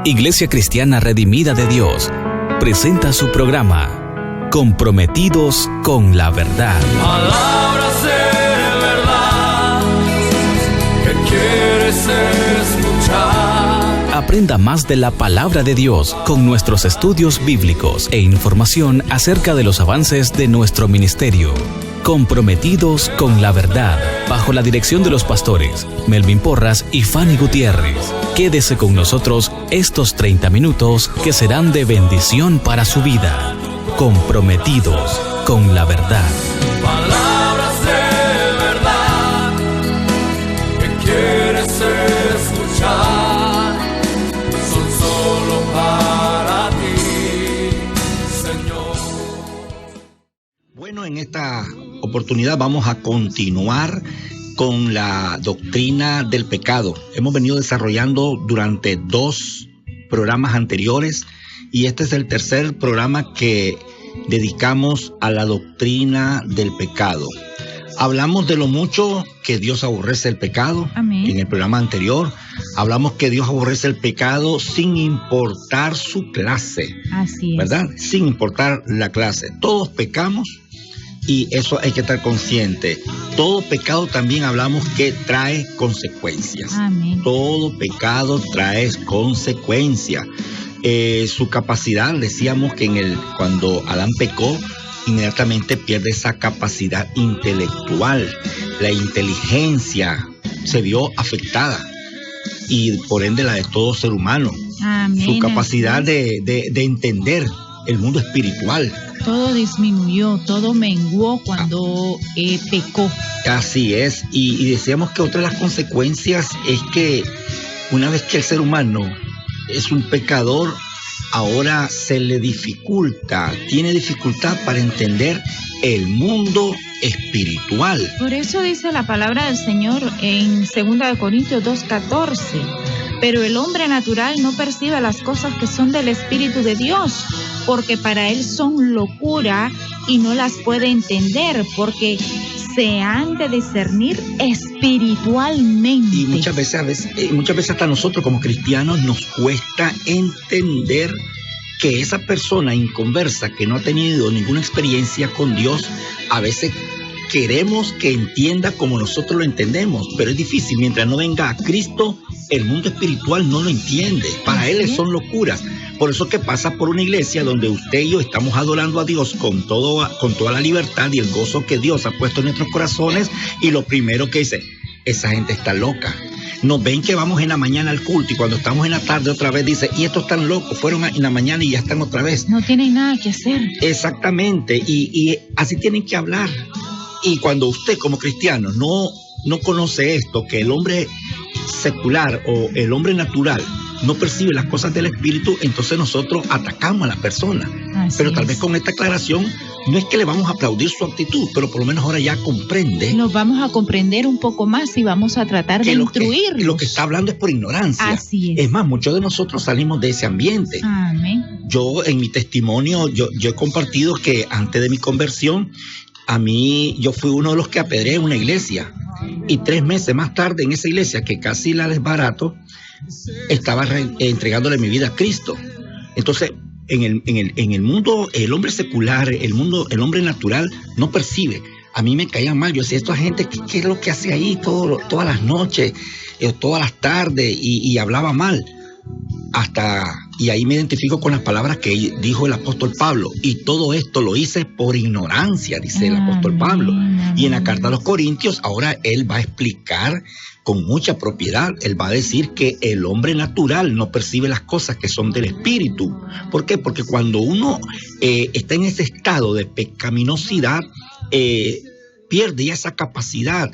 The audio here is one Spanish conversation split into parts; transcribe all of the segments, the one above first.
Iglesia Cristiana Redimida de Dios presenta su programa Comprometidos con la Verdad. Palabras de verdad que quieres escuchar. Aprenda más de la palabra de Dios con nuestros estudios bíblicos e información acerca de los avances de nuestro ministerio. Comprometidos con la Verdad, bajo la dirección de los pastores Melvin Porras y Fanny Gutiérrez. Quédese con nosotros estos 30 minutos que serán de bendición para su vida. Comprometidos con la Verdad. Palabras de verdad que quieres escuchar son solo para ti, Señor. Bueno, en esta oportunidad vamos a continuar con la doctrina del pecado. Hemos venido desarrollando durante 2 programas anteriores y este es el tercer programa que dedicamos a la doctrina del pecado. Hablamos de lo mucho que Dios aborrece el pecado. Amén. En el programa anterior hablamos que Dios aborrece el pecado sin importar su clase. Así es. ¿Verdad? Sin importar la clase. Todos pecamos. Y eso hay que estar consciente. Todo pecado también hablamos que trae consecuencias. Amén. Todo pecado trae consecuencias. Su capacidad, decíamos que cuando Adán pecó, inmediatamente pierde esa capacidad intelectual. La inteligencia se vio afectada y por ende la de todo ser humano. Amén. Su capacidad de entender el mundo espiritual. Todo disminuyó, todo menguó cuando pecó. Así es, y decíamos que otra de las consecuencias es que una vez que el ser humano es un pecador, ahora se le tiene dificultad para entender el mundo espiritual. Por eso dice la palabra del Señor en 2 Corintios 2:14. Pero el hombre natural no percibe las cosas que son del Espíritu de Dios, porque para él son locura y no las puede entender, porque se han de discernir espiritualmente. Y muchas veces hasta nosotros como cristianos nos cuesta entender que esa persona inconversa que no ha tenido ninguna experiencia con Dios, a veces queremos que entienda como nosotros lo entendemos, pero es difícil. Mientras no venga a Cristo, el mundo espiritual no lo entiende. Para él son locuras. Por eso que pasa por una iglesia donde usted y yo estamos adorando a Dios con toda la libertad y el gozo que Dios ha puesto en nuestros corazones, y lo primero que dice, esa gente está loca. Nos ven que vamos en la mañana al culto y cuando estamos en la tarde otra vez dice, y estos están locos, fueron en la mañana y ya están otra vez. No tienen nada que hacer. Exactamente, y así tienen que hablar. Y cuando usted como cristiano no conoce esto, que el hombre secular o el hombre natural no percibe las cosas del espíritu, entonces nosotros atacamos a la persona. Pero tal vez con esta aclaración no es que le vamos a aplaudir su actitud, pero por lo menos ahora ya comprende. Nos vamos a comprender un poco más y vamos a tratar de instruirlos. Lo que está hablando es por ignorancia. Así es. Es más, muchos de nosotros salimos de ese ambiente. Amén. Yo en mi testimonio, yo he compartido que antes de mi conversión, yo fui uno de los que apedreé una iglesia, y 3 meses más tarde en esa iglesia, que casi la desbarato, estaba entregándole mi vida a Cristo. Entonces, en el mundo, el hombre secular, el hombre natural no percibe. A mí me caía mal. Yo decía, esta gente, ¿qué es lo que hace ahí todas las noches, todas las tardes? Y hablaba mal. Y ahí me identifico con las palabras que dijo el apóstol Pablo. Y todo esto lo hice por ignorancia, dice el apóstol Pablo. Y en la carta a los Corintios, ahora él va a explicar con mucha propiedad. Él va a decir que el hombre natural no percibe las cosas que son del espíritu. ¿Por qué? Porque cuando uno está en ese estado de pecaminosidad, pierde ya esa capacidad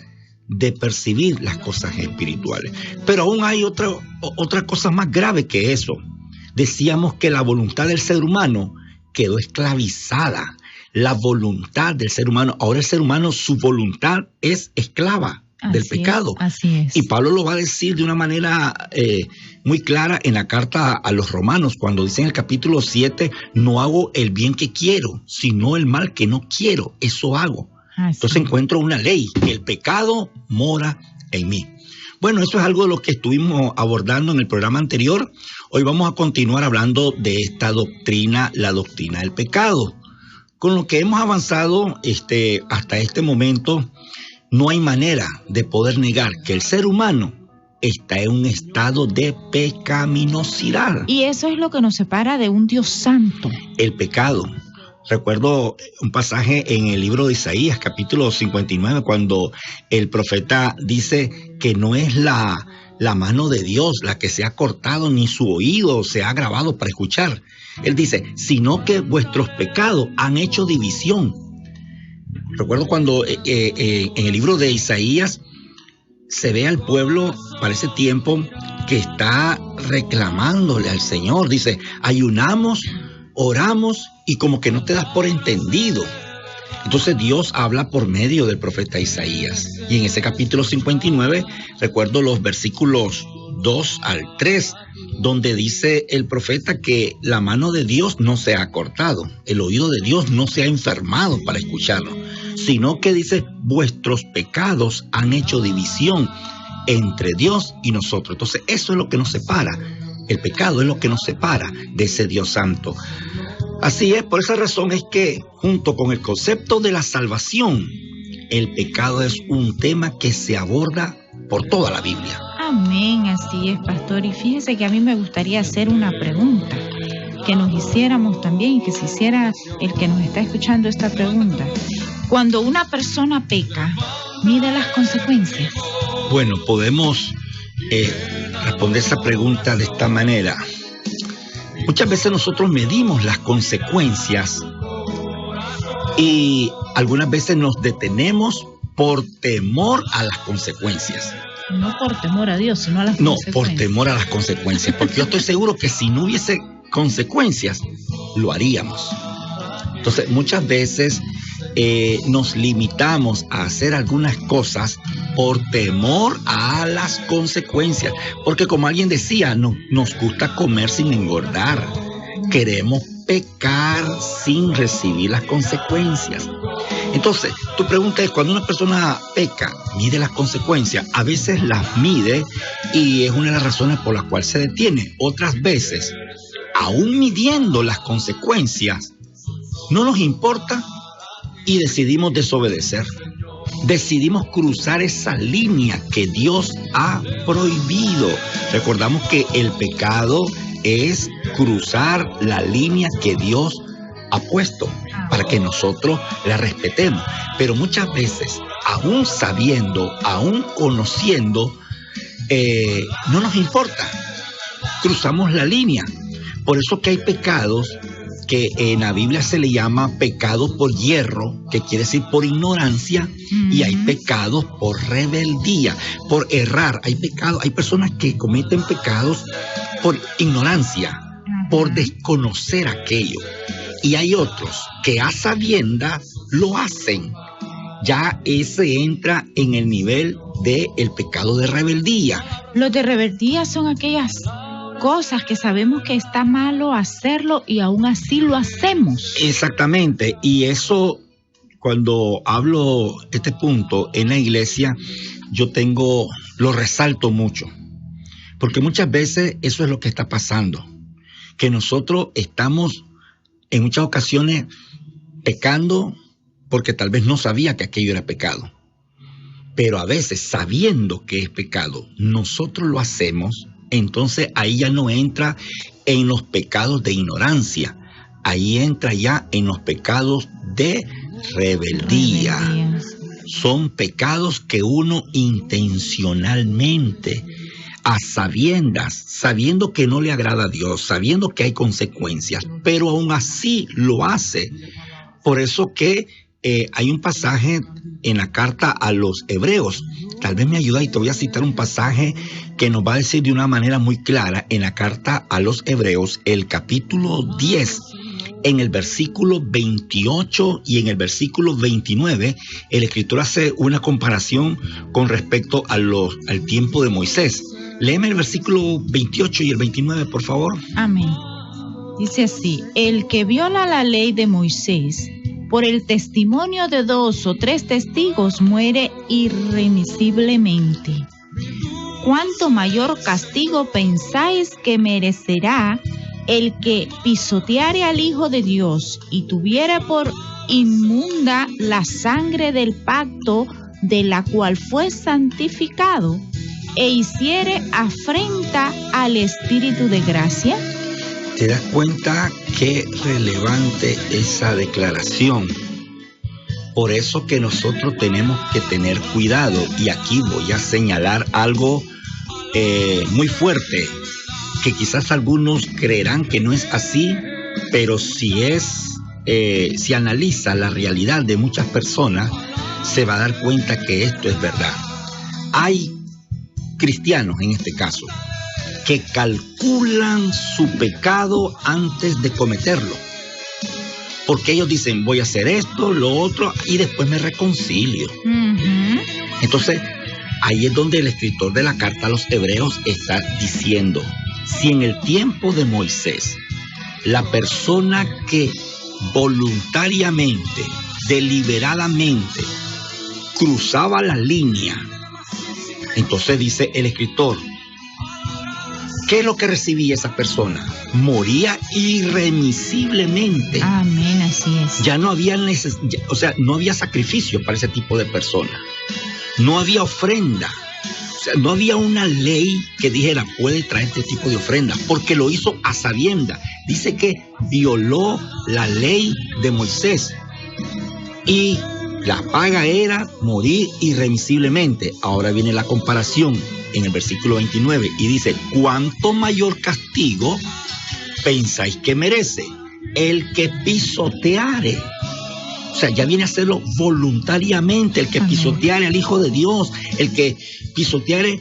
de percibir las cosas espirituales. Pero aún hay otra cosa más grave que eso. Decíamos que la voluntad del ser humano quedó esclavizada. La voluntad del ser humano, ahora el ser humano, su voluntad es esclava del pecado. Así es. Y Pablo lo va a decir de una manera muy clara en la carta a los Romanos, cuando dice en el capítulo 7, no hago el bien que quiero, sino el mal que no quiero, eso hago. Entonces encuentro una ley, el pecado mora en mí. Bueno, eso es algo de lo que estuvimos abordando en el programa anterior. Hoy vamos a continuar hablando de esta doctrina, la doctrina del pecado. Con lo que hemos avanzado hasta este momento, no hay manera de poder negar que el ser humano está en un estado de pecaminosidad. Y eso es lo que nos separa de un Dios santo. El pecado. Recuerdo un pasaje en el libro de Isaías, capítulo 59, cuando el profeta dice que no es la mano de Dios la que se ha cortado, ni su oído se ha grabado para escuchar. Él dice, sino que vuestros pecados han hecho división. Recuerdo cuando en el libro de Isaías se ve al pueblo para ese tiempo que está reclamándole al Señor. Dice, ayunamos, oramos y como que no te das por entendido. Entonces Dios habla por medio del profeta Isaías. Y en ese capítulo 59, recuerdo los versículos 2 al 3, donde dice el profeta que la mano de Dios no se ha cortado, el oído de Dios no se ha enfermado para escucharlo, sino que dice, vuestros pecados han hecho división entre Dios y nosotros. Entonces eso es lo que nos separa, el pecado es lo que nos separa de ese Dios santo. Así es, por esa razón es que junto con el concepto de la salvación, el pecado es un tema que se aborda por toda la Biblia. Amén, así es, pastor. Y fíjese que a mí me gustaría hacer una pregunta, que nos hiciéramos también, y que se hiciera el que nos está escuchando esta pregunta. Cuando una persona peca, ¿mide las consecuencias? Bueno, podemos responder esa pregunta de esta manera. Muchas veces nosotros medimos las consecuencias y algunas veces nos detenemos por temor a las consecuencias. No por temor a Dios, sino a las consecuencias. No, por temor a las consecuencias, porque yo estoy seguro que si no hubiese consecuencias, lo haríamos. Entonces, muchas veces nos limitamos a hacer algunas cosas por temor a las consecuencias, porque como alguien decía, nos gusta comer sin engordar, queremos pecar sin recibir las consecuencias. Entonces, tu pregunta es, cuando una persona peca, ¿mide las consecuencias? A veces las mide y es una de las razones por las cuales se detiene. Otras veces, aún midiendo las consecuencias, no nos importa y decidimos desobedecer. Decidimos cruzar esa línea que Dios ha prohibido. Recordamos que el pecado es cruzar la línea que Dios ha puesto para que nosotros la respetemos. Pero muchas veces, aún sabiendo, aún conociendo, no nos importa. Cruzamos la línea. Por eso que hay pecados que en la Biblia se le llama pecado por hierro, que quiere decir por ignorancia, y hay pecados por rebeldía, por errar. Hay personas que cometen pecados por ignorancia, por desconocer aquello. Y hay otros que a sabiendas lo hacen. Ya ese entra en el nivel del pecado de rebeldía. Los de rebeldía son aquellas cosas que sabemos que está malo hacerlo y aún así lo hacemos. Exactamente, y eso, cuando hablo este punto en la iglesia, lo resalto mucho, porque muchas veces eso es lo que está pasando, que nosotros estamos en muchas ocasiones pecando porque tal vez no sabía que aquello era pecado, pero a veces sabiendo que es pecado, nosotros lo hacemos. Entonces ahí ya no entra en los pecados de ignorancia, ahí entra ya en los pecados de rebeldía. Son pecados que uno intencionalmente, a sabiendas, sabiendo que no le agrada a Dios, sabiendo que hay consecuencias, pero aún así lo hace. Por eso que hay un pasaje en la carta a los Hebreos. Tal vez me ayuda y te voy a citar un pasaje que nos va a decir de una manera muy clara en la carta a los Hebreos, el capítulo 10, en el versículo 28 y en el versículo 29, el escritor hace una comparación con respecto al tiempo de Moisés. Léeme el versículo 28 y el 29, por favor. Amén. Dice así: el que viola la ley de Moisés, por el testimonio de 2 o 3 testigos, muere irremisiblemente. ¿cuánto mayor castigo pensáis que merecerá el que pisoteare al Hijo de Dios y tuviere por inmunda la sangre del pacto de la cual fue santificado e hiciere afrenta al Espíritu de gracia? ¿Te das cuenta qué relevante esa declaración? Por eso que nosotros tenemos que tener cuidado, y aquí voy a señalar algo muy fuerte, que quizás algunos creerán que no es así, pero si analiza la realidad de muchas personas, se va a dar cuenta que esto es verdad. Hay cristianos, en este caso, que calculan su pecado antes de cometerlo. Porque ellos dicen, voy a hacer esto, lo otro, y después me reconcilio. Entonces, ahí es donde el escritor de la carta a los Hebreos está diciendo, si en el tiempo de Moisés, la persona que voluntariamente, deliberadamente, cruzaba la línea, entonces dice el escritor, ¿qué es lo que recibía esa persona? Moría irremisiblemente. Amén, así es. Ya no había no había sacrificio para ese tipo de personas. No había ofrenda. O sea, no había una ley que dijera, puede traer este tipo de ofrenda, porque lo hizo a sabiendas. Dice que violó la ley de Moisés. Y la paga era morir irremisiblemente. Ahora viene la comparación en el versículo 29 y dice, ¿cuánto mayor castigo pensáis que merece el que pisoteare? O sea, ya viene a hacerlo voluntariamente, el que pisoteare al Hijo de Dios, el que pisoteare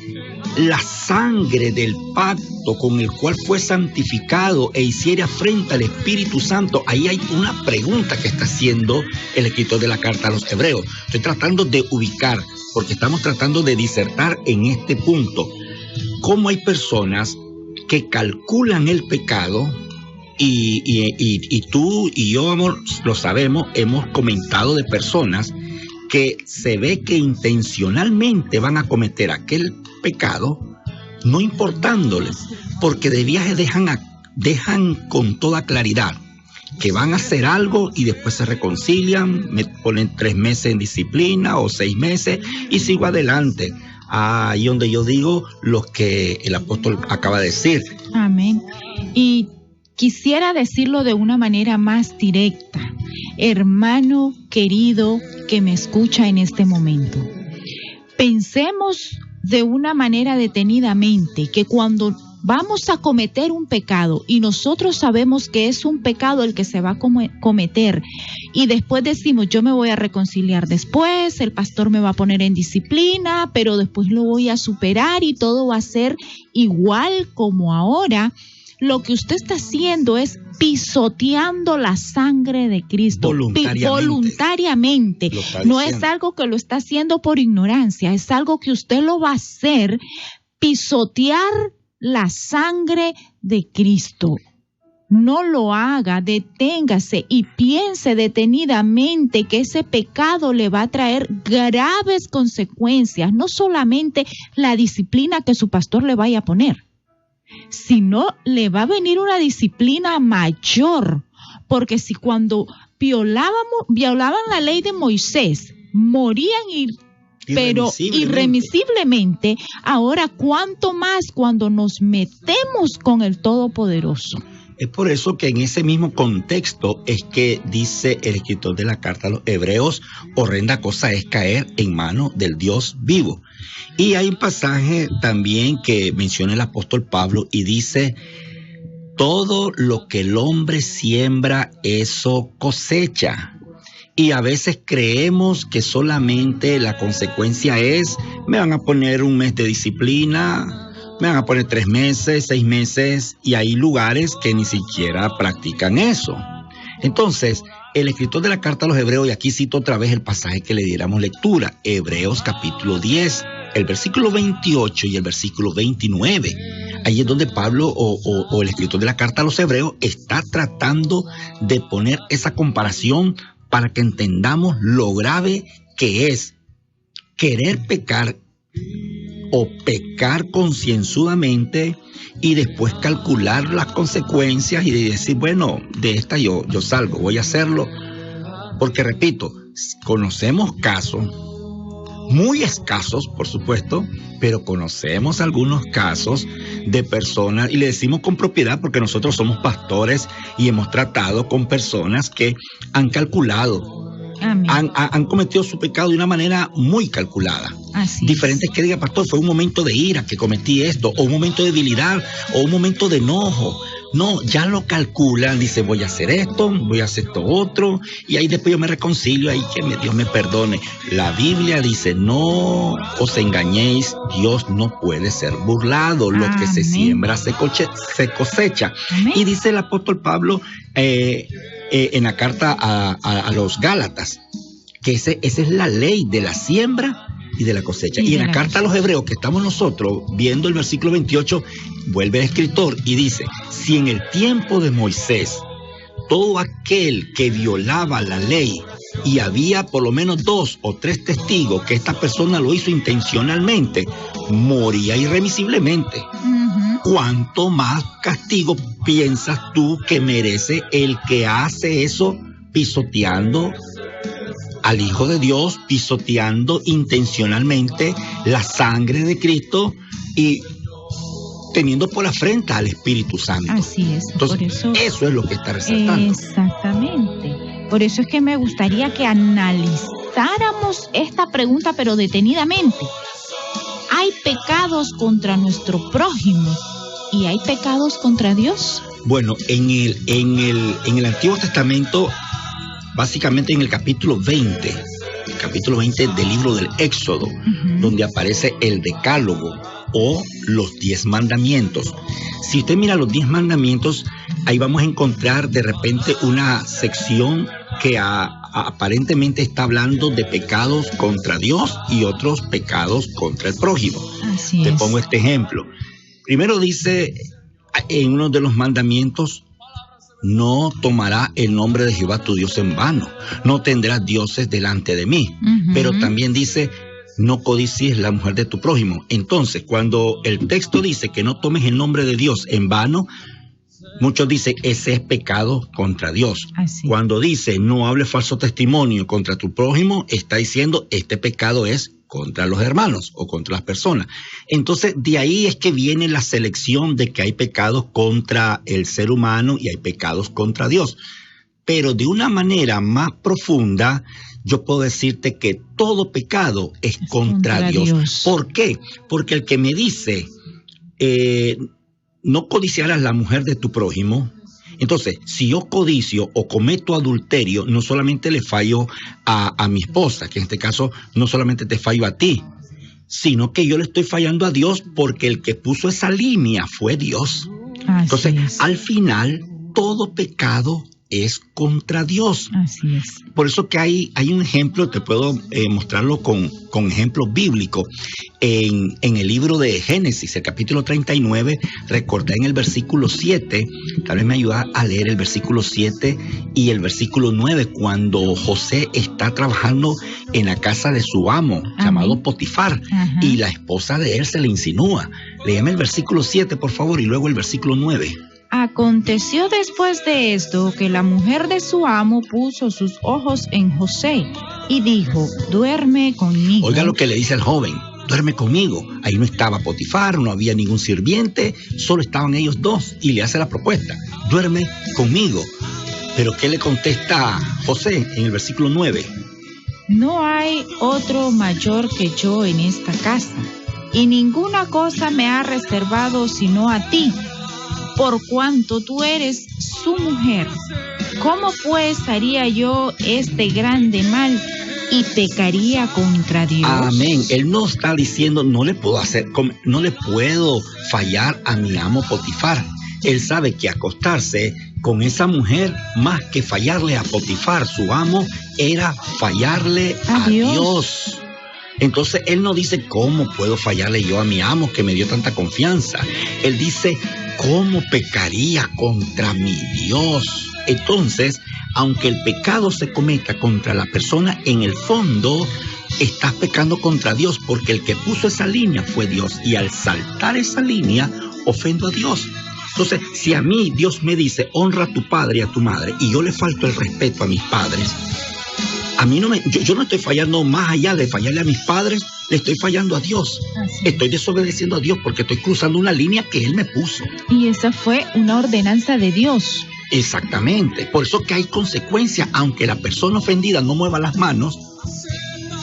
la sangre del pacto con el cual fue santificado e hiciere afrenta al Espíritu Santo. Ahí hay una pregunta que está haciendo el escritor de la carta a los Hebreos. Estoy tratando de ubicar, porque estamos tratando de disertar en este punto, cómo hay personas que calculan el pecado. Y tú y yo lo sabemos, hemos comentado de personas que se ve que intencionalmente van a cometer aquel pecado, no importándoles, porque de viaje dejan con toda claridad que van a hacer algo y después se reconcilian, me ponen 3 meses en disciplina o 6 meses y sigo adelante. Ahí donde yo digo lo que el apóstol acaba de decir. Amén. Y quisiera decirlo de una manera más directa, hermano querido que me escucha en este momento. Pensemos de una manera detenidamente que cuando vamos a cometer un pecado y nosotros sabemos que es un pecado el que se va a cometer y después decimos, yo me voy a reconciliar después, el pastor me va a poner en disciplina, pero después lo voy a superar y todo va a ser igual como ahora. Lo que usted está haciendo es pisoteando la sangre de Cristo voluntariamente. No es algo que lo está haciendo por ignorancia, es algo que usted lo va a hacer, pisotear la sangre de Cristo. No lo haga, deténgase y piense detenidamente que ese pecado le va a traer graves consecuencias, no solamente la disciplina que su pastor le vaya a poner, sino le va a venir una disciplina mayor, porque si cuando violaban la ley de Moisés, morían pero irremisiblemente, ahora cuánto más cuando nos metemos con el Todopoderoso. Es por eso que en ese mismo contexto es que dice el escritor de la carta a los Hebreos, horrenda cosa es caer en manos del Dios vivo. Y hay un pasaje también que menciona el apóstol Pablo y dice, todo lo que el hombre siembra, eso cosecha. Y a veces creemos que solamente la consecuencia es, me van a poner 1 mes de disciplina, me van a poner 3 meses, 6 meses, y hay lugares que ni siquiera practican eso. Entonces, el escritor de la carta a los Hebreos, y aquí cito otra vez el pasaje que le diéramos lectura, Hebreos capítulo 10, el versículo 28 y el versículo 29. Ahí es donde Pablo o el escritor de la carta a los Hebreos está tratando de poner esa comparación para que entendamos lo grave que es querer pecar o pecar concienzudamente y después calcular las consecuencias y decir, bueno, de esta yo salgo, voy a hacerlo. Porque repito, conocemos casos, muy escasos, por supuesto, pero conocemos algunos casos de personas, y le decimos con propiedad porque nosotros somos pastores y hemos tratado con personas que han calculado, han cometido su pecado de una manera muy calculada. Así Diferente es que diga, pastor, fue un momento de ira que cometí esto, o un momento de debilidad, o un momento de enojo. No, ya lo calculan, dice, voy a hacer esto, voy a hacer esto otro, y ahí después yo me reconcilio, ahí que Dios me perdone. La Biblia dice, no os engañéis, Dios no puede ser burlado, lo que se siembra se cosecha. Amén. Y dice el apóstol Pablo en la carta a los Gálatas, que esa es la ley de la siembra y de la cosecha. Y en la carta a los Hebreos, que estamos nosotros viendo el versículo 28, vuelve el escritor y dice, si en el tiempo de Moisés todo aquel que violaba la ley y había por lo menos 2 o 3 testigos que esta persona lo hizo intencionalmente, moría irremisiblemente. ¿Cuánto más castigo piensas tú que merece el que hace eso pisoteando al Hijo de Dios, pisoteando intencionalmente la sangre de Cristo y teniendo por afrenta al Espíritu Santo? Así es. Entonces, por eso es lo que está resaltando. Exactamente. Por eso es que me gustaría que analizáramos esta pregunta, pero detenidamente. ¿Hay pecados contra nuestro prójimo y hay pecados contra Dios? Bueno, en el Antiguo Testamento, básicamente en el capítulo 20 del libro del Éxodo, donde aparece el Decálogo o los 10 mandamientos. Si usted mira los 10 mandamientos, ahí vamos a encontrar de repente una sección que aparentemente está hablando de pecados contra Dios y otros pecados contra el prójimo. Así Te es. pongo este ejemplo. Primero dice en uno de los mandamientos, no tomará el nombre de Jehová tu Dios en vano, no tendrás dioses delante de mí. Pero también dice, no codicies la mujer de tu prójimo. Entonces, cuando el texto dice que no tomes el nombre de Dios en vano, muchos dicen, ese es pecado contra Dios. Así. Cuando dice, no hables falso testimonio contra tu prójimo, está diciendo, este pecado es contra los hermanos o contra las personas. Entonces, de ahí es que viene la selección de que hay pecados contra el ser humano y hay pecados contra Dios. Pero de una manera más profunda, yo puedo decirte que todo pecado es contra Dios. ¿Por qué? Porque el que me dice, no codiciarás la mujer de tu prójimo. Entonces, si yo codicio o cometo adulterio, no solamente le fallo a mi esposa, que en este caso no solamente te fallo a ti, sino que yo le estoy fallando a Dios porque el que puso esa línea fue Dios. Así Entonces, es. al final, todo pecado es contra Dios. Así es. Por eso que hay un ejemplo, te puedo mostrarlo con ejemplos bíblicos. En el libro de Génesis, el capítulo 39, recordé en el versículo 7, tal vez me ayuda a leer el versículo 7 y el versículo 9, cuando José está trabajando en la casa de su amo, llamado Potifar, y la esposa de él se le insinúa. Léeme el versículo 7, por favor, y luego el versículo 9. Aconteció después de esto que la mujer de su amo puso sus ojos en José y dijo, duerme conmigo. Oiga lo que le dice al joven, duerme conmigo. Ahí no estaba Potifar, no había ningún sirviente, solo estaban ellos dos y le hace la propuesta, duerme conmigo. Pero ¿qué le contesta José en el versículo 9? No hay otro mayor que yo en esta casa, y ninguna cosa me ha reservado sino a ti, por cuanto tú eres su mujer. ¿Cómo pues haría yo este grande mal y pecaría contra Dios? Amén. Él no está diciendo, no le puedo fallar a mi amo Potifar. Él sabe que acostarse con esa mujer, más que fallarle a Potifar, su amo, era fallarle a Dios. Entonces él no dice, ¿cómo puedo fallarle yo a mi amo que me dio tanta confianza? Él dice, ¿cómo pecaría contra mi Dios? Entonces, aunque el pecado se cometa contra la persona, en el fondo estás pecando contra Dios, porque el que puso esa línea fue Dios, y al saltar esa línea ofendo a Dios. Entonces, si a mí Dios me dice, honra a tu padre y a tu madre, y yo le falto el respeto a mis padres, a mí yo no estoy fallando más allá de fallarle a mis padres, le estoy fallando a Dios. Estoy desobedeciendo a Dios porque estoy cruzando una línea que Él me puso. Y esa fue una ordenanza de Dios. Exactamente. Por eso que hay consecuencias, aunque la persona ofendida no mueva las manos,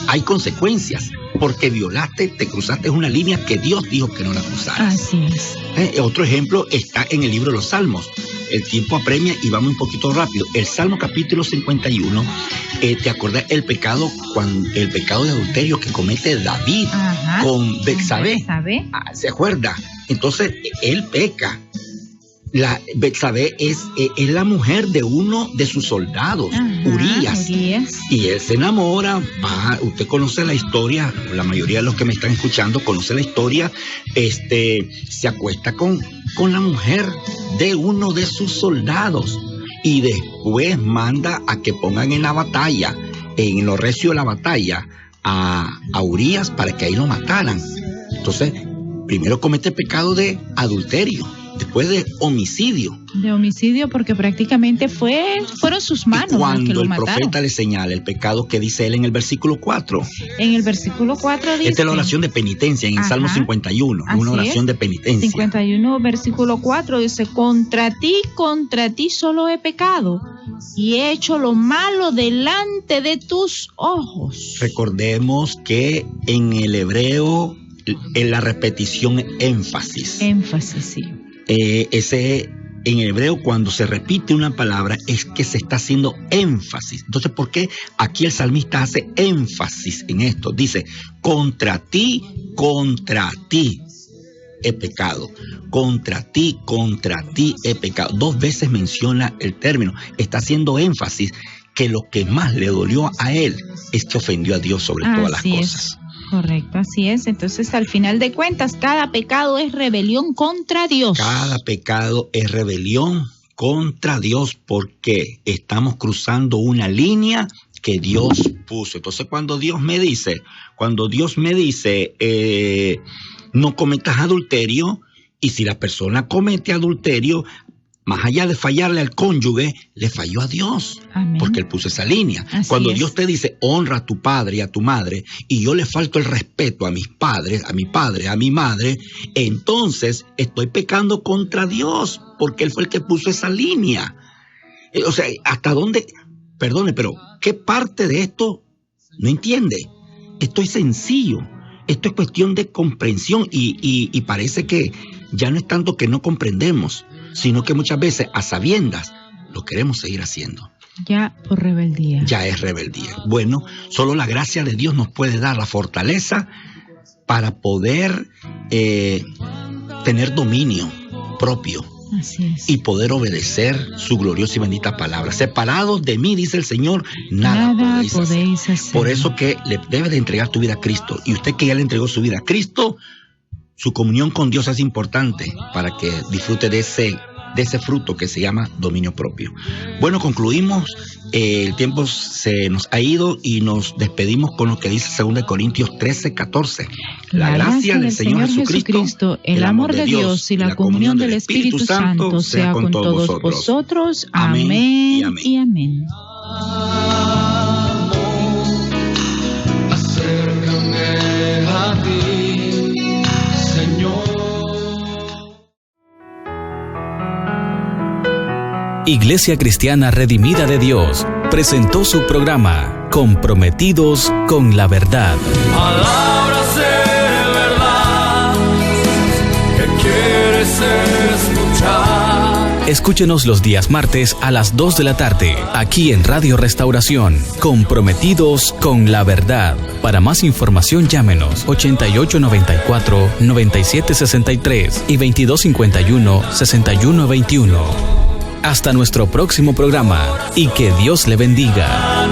hay consecuencias, porque violaste, te cruzaste una línea que Dios dijo que no la cruzaras. Así es. Otro ejemplo está en el libro de los Salmos. El tiempo apremia y vamos un poquito rápido. El Salmo capítulo 51, ¿te acordás el pecado de adulterio que comete David con Betsabé? ¿Se acuerda? Entonces, él peca. Betsabé es la mujer de uno de sus soldados, Urías. Y él se enamora, usted conoce la historia, la mayoría de los que me están escuchando conoce la historia, se acuesta con la mujer de uno de sus soldados y después manda a que pongan en la batalla, en lo recio de la batalla, a Urías para que ahí lo mataran. Entonces, primero comete pecado de adulterio, después de homicidio. De homicidio, porque prácticamente fueron sus manos las que lo mataron. Cuando el profeta le señala el pecado que dice él en el versículo 4. En el versículo 4 dice... Esta es la oración de penitencia en el Salmo 51. Una oración de penitencia. 51, versículo 4 dice, contra ti solo he pecado y he hecho lo malo delante de tus ojos. Recordemos que en el hebreo, en la repetición énfasis. Énfasis, sí. En el hebreo, cuando se repite una palabra, es que se está haciendo énfasis. Entonces, ¿por qué aquí el salmista hace énfasis en esto? Dice, contra ti he pecado. Contra ti he pecado. 2 veces menciona el término. Está haciendo énfasis que lo que más le dolió a él es que ofendió a Dios sobre todas las cosas. Correcto, así es. Entonces, al final de cuentas, cada pecado es rebelión contra Dios. Cada pecado es rebelión contra Dios porque estamos cruzando una línea que Dios puso. Entonces, cuando Dios me dice, no cometas adulterio, y si la persona comete adulterio, más allá de fallarle al cónyuge, le falló a Dios. Amén. Porque Él puso esa línea. Cuando Dios te dice, honra a tu padre y a tu madre, y yo le falto el respeto a mis padres, a mi padre, a mi madre, entonces estoy pecando contra Dios, porque Él fue el que puso esa línea. O sea, ¿hasta dónde? Perdone, pero ¿qué parte de esto no entiende? Esto es sencillo. Esto es cuestión de comprensión y parece que ya no es tanto que no comprendemos, sino que muchas veces a sabiendas lo queremos seguir haciendo. Ya por rebeldía. Ya es rebeldía. Bueno, solo la gracia de Dios nos puede dar la fortaleza para poder tener dominio propio. Así es. Y poder obedecer su gloriosa y bendita palabra. Separados de mí, dice el Señor, nada podéis hacer. Por eso que le debes de entregar tu vida a Cristo. Y usted que ya le entregó su vida a Cristo, su comunión con Dios es importante para que disfrute de ese fruto que se llama dominio propio. Bueno, concluimos. El tiempo se nos ha ido y nos despedimos con lo que dice 2 Corintios 13:14. La gracia del Señor Jesucristo, el amor de Dios y la comunión del Espíritu Santo sea con todos vosotros. Amén y amén. Acércame a ti, Señor. Iglesia Cristiana Redimida de Dios presentó su programa Comprometidos con la Verdad. Palabras de verdad que quieres escuchar. Escúchenos los días martes a las 2 de la tarde, aquí en Radio Restauración, Comprometidos con la Verdad. Para más información llámenos 8894-9763 y 2251-6121. Hasta nuestro próximo programa y que Dios le bendiga.